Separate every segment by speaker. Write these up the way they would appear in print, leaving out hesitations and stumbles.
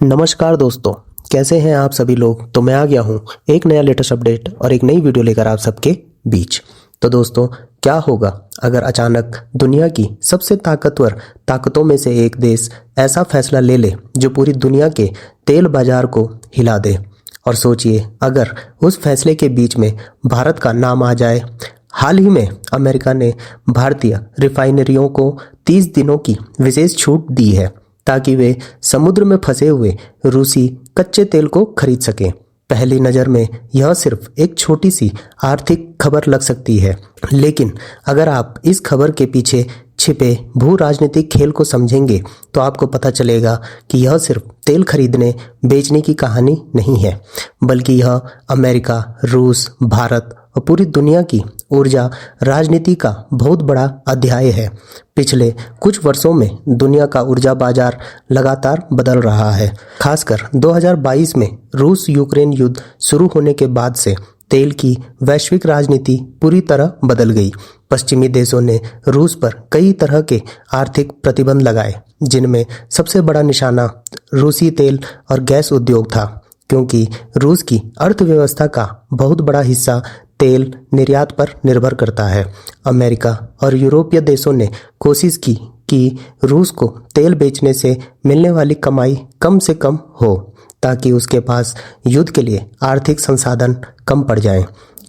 Speaker 1: नमस्कार दोस्तों, कैसे हैं आप सभी लोग। तो मैं आ गया हूं एक नया लेटेस्ट अपडेट और एक नई वीडियो लेकर आप सबके बीच। तो दोस्तों, क्या होगा अगर अचानक दुनिया की सबसे ताकतवर ताकतों में से एक देश ऐसा फैसला ले ले जो पूरी दुनिया के तेल बाजार को हिला दे। और सोचिए, अगर उस फैसले के बीच में भारत का नाम आ जाए। हाल ही में अमेरिका ने भारतीय रिफाइनरियों को 30 दिनों की विशेष छूट दी है ताकि वे समुद्र में फंसे हुए रूसी कच्चे तेल को खरीद सकें। पहली नज़र में यह सिर्फ एक छोटी सी आर्थिक खबर लग सकती है, लेकिन अगर आप इस खबर के पीछे छिपे भू राजनीतिक खेल को समझेंगे तो आपको पता चलेगा कि यह सिर्फ तेल खरीदने बेचने की कहानी नहीं है, बल्कि यह अमेरिका, रूस, भारत और पूरी दुनिया की ऊर्जा राजनीति का बहुत बड़ा अध्याय है। पिछले कुछ वर्षों में दुनिया का ऊर्जा बाजार लगातार बदल रहा है। खासकर 2022 में रूस यूक्रेन युद्ध शुरू होने के बाद से तेल की वैश्विक राजनीति पूरी तरह बदल गई। पश्चिमी देशों ने रूस पर कई तरह के आर्थिक प्रतिबंध लगाए, जिनमें सबसे बड़ा निशाना रूसी तेल और गैस उद्योग था, क्योंकि रूस की अर्थव्यवस्था का बहुत बड़ा हिस्सा तेल निर्यात पर निर्भर करता है। अमेरिका और यूरोपीय देशों ने कोशिश की कि रूस को तेल बेचने से मिलने वाली कमाई कम से कम हो, ताकि उसके पास युद्ध के लिए आर्थिक संसाधन कम पड़ जाएं।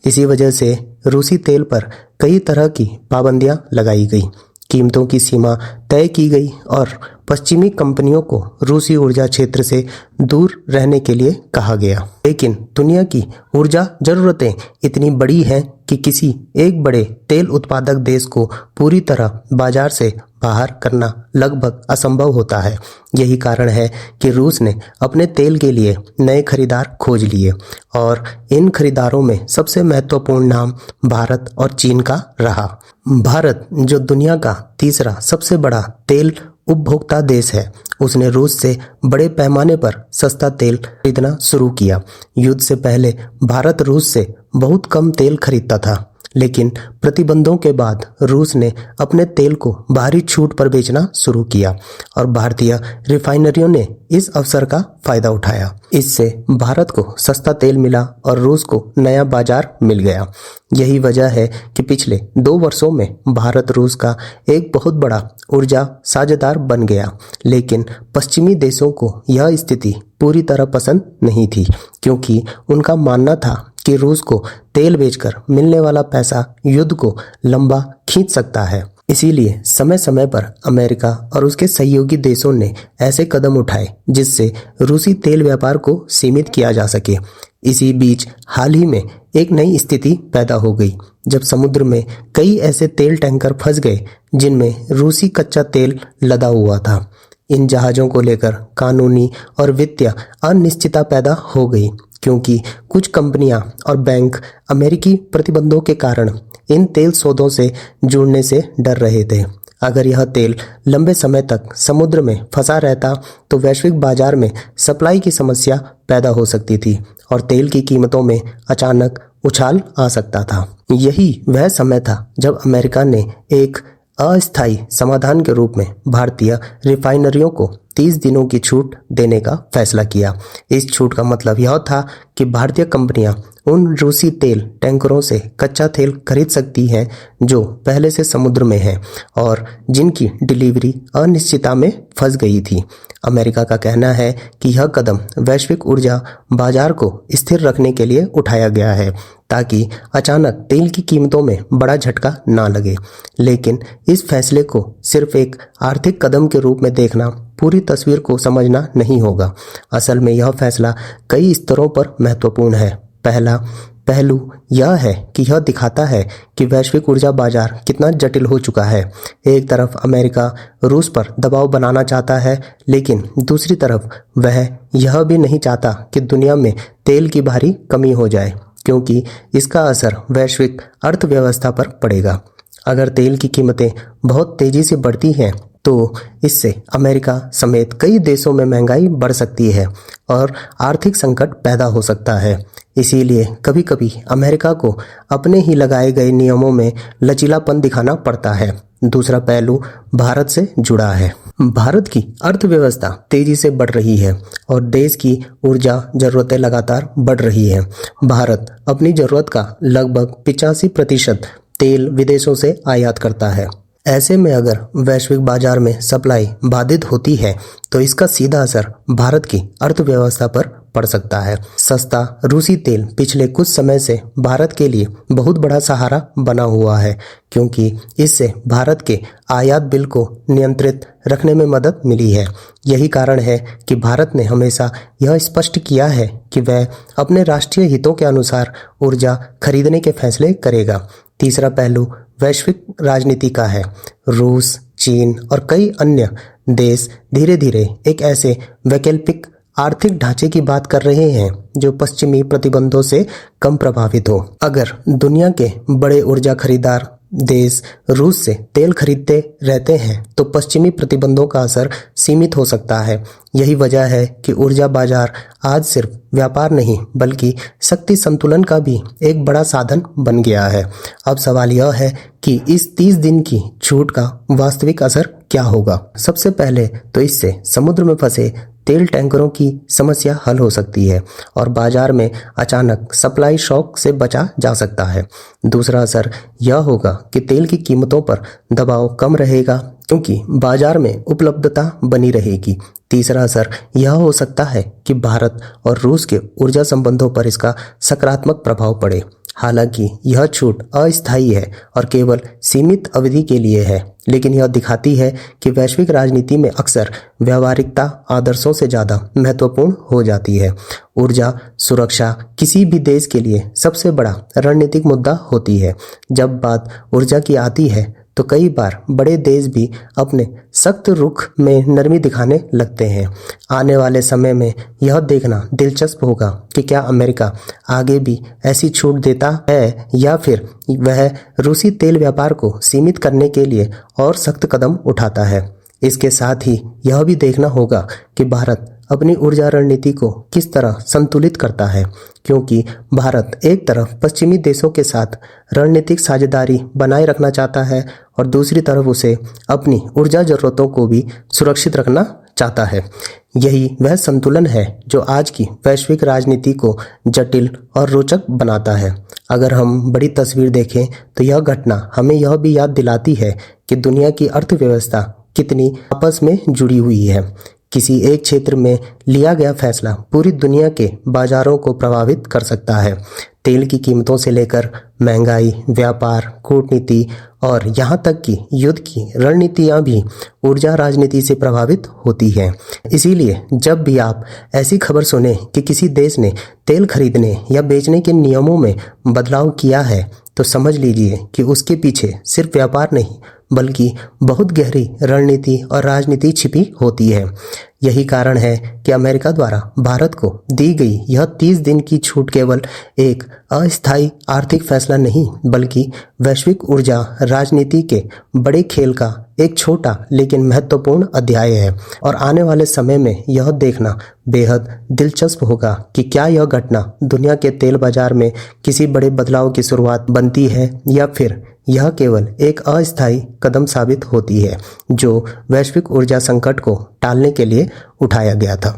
Speaker 1: इसी वजह से रूसी तेल पर कई तरह की पाबंदियां लगाई गई, कीमतों की सीमा तय की गई और पश्चिमी कंपनियों को रूसी ऊर्जा क्षेत्र से दूर रहने के लिए कहा गया। लेकिन दुनिया की ऊर्जा जरूरतें इतनी बड़ी हैं कि किसी एक बड़े तेल उत्पादक देश को पूरी तरह बाजार से बाहर करना लगभग असंभव होता है। यही कारण है कि रूस ने अपने तेल के लिए नए खरीदार खोज लिए और इन खरीदारों में सबसे महत्वपूर्ण नाम भारत और चीन का रहा। भारत, जो दुनिया का तीसरा सबसे बड़ा तेल उपभोक्ता देश है, उसने रूस से बड़े पैमाने पर सस्ता तेल खरीदना शुरू किया। युद्ध से पहले भारत रूस से बहुत कम तेल खरीदता था, लेकिन प्रतिबंधों के बाद रूस ने अपने तेल को भारी छूट पर बेचना शुरू किया और भारतीय रिफाइनरियों ने इस अवसर का फायदा उठाया। इससे भारत को सस्ता तेल मिला और रूस को नया बाजार मिल गया। यही वजह है कि पिछले 2 वर्षों में भारत रूस का एक बहुत बड़ा ऊर्जा साझेदार बन गया। लेकिन पश्चिमी देशों को यह स्थिति पूरी तरह पसंद नहीं थी, क्योंकि उनका मानना था कि रूस को तेल बेचकर मिलने वाला पैसा युद्ध को लंबा खींच सकता है। इसीलिए समय समय पर अमेरिका और उसके सहयोगी देशों ने ऐसे कदम उठाए जिससे रूसी तेल व्यापार को सीमित किया जा सके। इसी बीच हाल ही में एक नई स्थिति पैदा हो गई, जब समुद्र में कई ऐसे तेल टैंकर फंस गए जिनमें रूसी कच्चा तेल लदा हुआ था। इन जहाज़ों को लेकर कानूनी और वित्तीय अनिश्चितता पैदा हो गई, क्योंकि कुछ कंपनियां और बैंक अमेरिकी प्रतिबंधों के कारण इन तेल सौदों से जुड़ने से डर रहे थे। अगर यह तेल लंबे समय तक समुद्र में फंसा रहता तो वैश्विक बाजार में सप्लाई की समस्या पैदा हो सकती थी और तेल की कीमतों में अचानक उछाल आ सकता था। यही वह समय था जब अमेरिका ने एक अस्थायी समाधान के रूप में भारतीय रिफाइनरियों को 30 दिनों की छूट देने का फैसला किया। इस छूट का मतलब यह था कि भारतीय कंपनियां उन रूसी तेल टैंकरों से कच्चा तेल खरीद सकती हैं जो पहले से समुद्र में हैं और जिनकी डिलीवरी अनिश्चितता में फंस गई थी। अमेरिका का कहना है कि यह कदम वैश्विक ऊर्जा बाजार को स्थिर रखने के लिए उठाया गया है, ताकि अचानक तेल की कीमतों में बड़ा झटका ना लगे। लेकिन इस फैसले को सिर्फ एक आर्थिक कदम के रूप में देखना पूरी तस्वीर को समझना नहीं होगा। असल में यह फैसला कई स्तरों पर महत्वपूर्ण है। पहला पहलू यह है कि यह दिखाता है कि वैश्विक ऊर्जा बाजार कितना जटिल हो चुका है। एक तरफ अमेरिका रूस पर दबाव बनाना चाहता है, लेकिन दूसरी तरफ वह यह भी नहीं चाहता कि दुनिया में तेल की भारी कमी हो जाए, क्योंकि इसका असर वैश्विक अर्थव्यवस्था पर पड़ेगा। अगर तेल की कीमतें बहुत तेजी से बढ़ती हैं तो इससे अमेरिका समेत कई देशों में महंगाई बढ़ सकती है और आर्थिक संकट पैदा हो सकता है। इसीलिए कभी कभी अमेरिका को अपने ही लगाए गए नियमों में लचीलापन दिखाना पड़ता है। दूसरा पहलू भारत से जुड़ा है। भारत की अर्थव्यवस्था तेजी से बढ़ रही है और देश की ऊर्जा जरूरतें लगातार बढ़ रही है। भारत अपनी जरूरत का लगभग 85% तेल विदेशों से आयात करता है। ऐसे में अगर वैश्विक बाजार में सप्लाई बाधित होती है तो इसका सीधा असर भारत की अर्थव्यवस्था पर पड़ सकता है। सस्ता रूसी तेल पिछले कुछ समय से भारत के लिए बहुत बड़ा सहारा बना हुआ है, क्योंकि इससे भारत के आयात बिल को नियंत्रित रखने में मदद मिली है। यही कारण है कि भारत ने हमेशा यह स्पष्ट किया है कि वह अपने राष्ट्रीय हितों के अनुसार ऊर्जा खरीदने के फैसले करेगा। तीसरा पहलू वैश्विक राजनीति का है। रूस, चीन और कई अन्य देश धीरे धीरे एक ऐसे वैकल्पिक आर्थिक ढांचे की बात कर रहे हैं जो पश्चिमी प्रतिबंधों से कम प्रभावित हो। अगर दुनिया के बड़े ऊर्जा खरीदार देश रूस से तेल खरीदते रहते हैं तो पश्चिमी प्रतिबंधों का असर सीमित हो सकता है। यही वजह है कि ऊर्जा बाजार आज सिर्फ व्यापार नहीं बल्कि शक्ति संतुलन का भी एक बड़ा साधन बन गया है। अब सवाल यह है कि इस 30 दिन की छूट का वास्तविक असर क्या होगा। सबसे पहले तो इससे समुद्र में फंसे तेल टैंकरों की समस्या हल हो सकती है और बाजार में अचानक सप्लाई शॉक से बचा जा सकता है। दूसरा असर यह होगा कि तेल की कीमतों पर दबाव कम रहेगा, क्योंकि बाजार में उपलब्धता बनी रहेगी। तीसरा असर यह हो सकता है कि भारत और रूस के ऊर्जा संबंधों पर इसका सकारात्मक प्रभाव पड़े। हालांकि यह छूट अस्थायी है और केवल सीमित अवधि के लिए है, लेकिन यह दिखाती है कि वैश्विक राजनीति में अक्सर व्यावहारिकता आदर्शों से ज़्यादा महत्वपूर्ण हो जाती है। ऊर्जा सुरक्षा किसी भी देश के लिए सबसे बड़ा रणनीतिक मुद्दा होती है। जब बात ऊर्जा की आती है तो कई बार बड़े देश भी अपने सख्त रुख में नरमी दिखाने लगते हैं। आने वाले समय में यह देखना दिलचस्प होगा कि क्या अमेरिका आगे भी ऐसी छूट देता है या फिर वह रूसी तेल व्यापार को सीमित करने के लिए और सख्त कदम उठाता है। इसके साथ ही यह भी देखना होगा कि भारत अपनी ऊर्जा रणनीति को किस तरह संतुलित करता है, क्योंकि भारत एक तरफ पश्चिमी देशों के साथ रणनीतिक साझेदारी बनाए रखना चाहता है और दूसरी तरफ उसे अपनी ऊर्जा जरूरतों को भी सुरक्षित रखना चाहता है। यही वह संतुलन है जो आज की वैश्विक राजनीति को जटिल और रोचक बनाता है। अगर हम बड़ी तस्वीर देखें तो यह घटना हमें यह भी याद दिलाती है कि दुनिया की अर्थव्यवस्था कितनी आपस में जुड़ी हुई है। किसी एक क्षेत्र में लिया गया फैसला पूरी दुनिया के बाजारों को प्रभावित कर सकता है। तेल की कीमतों से लेकर महंगाई, व्यापार, कूटनीति और यहाँ तक कि युद्ध की रणनीतियाँ भी ऊर्जा राजनीति से प्रभावित होती हैं। इसीलिए जब भी आप ऐसी खबर सुने कि किसी देश ने तेल खरीदने या बेचने के नियमों में बदलाव किया है तो समझ लीजिए कि उसके पीछे सिर्फ व्यापार नहीं बल्कि बहुत गहरी रणनीति और राजनीति छिपी होती है। यही कारण है कि अमेरिका द्वारा भारत को दी गई यह 30 दिन की छूट केवल एक अस्थायी आर्थिक फैसला नहीं बल्कि वैश्विक ऊर्जा राजनीति के बड़े खेल का एक छोटा लेकिन महत्वपूर्ण अध्याय है। और आने वाले समय में यह देखना बेहद दिलचस्प होगा कि क्या यह घटना दुनिया के तेल बाजार में किसी बड़े बदलाव की शुरुआत बनती है या फिर यह केवल एक अस्थायी कदम साबित होती है जो वैश्विक ऊर्जा संकट को टालने के लिए उठाया गया था।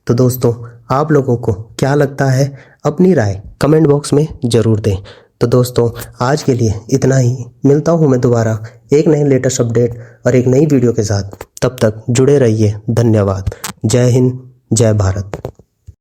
Speaker 1: तो दोस्तों, आप लोगों को क्या लगता है, अपनी राय कमेंट बॉक्स में जरूर दें। तो दोस्तों, आज के लिए इतना ही। मिलता हूं मैं दोबारा एक नए लेटेस्ट अपडेट और एक नई वीडियो के साथ। तब तक जुड़े रहिए। धन्यवाद। जय हिंद, जय भारत।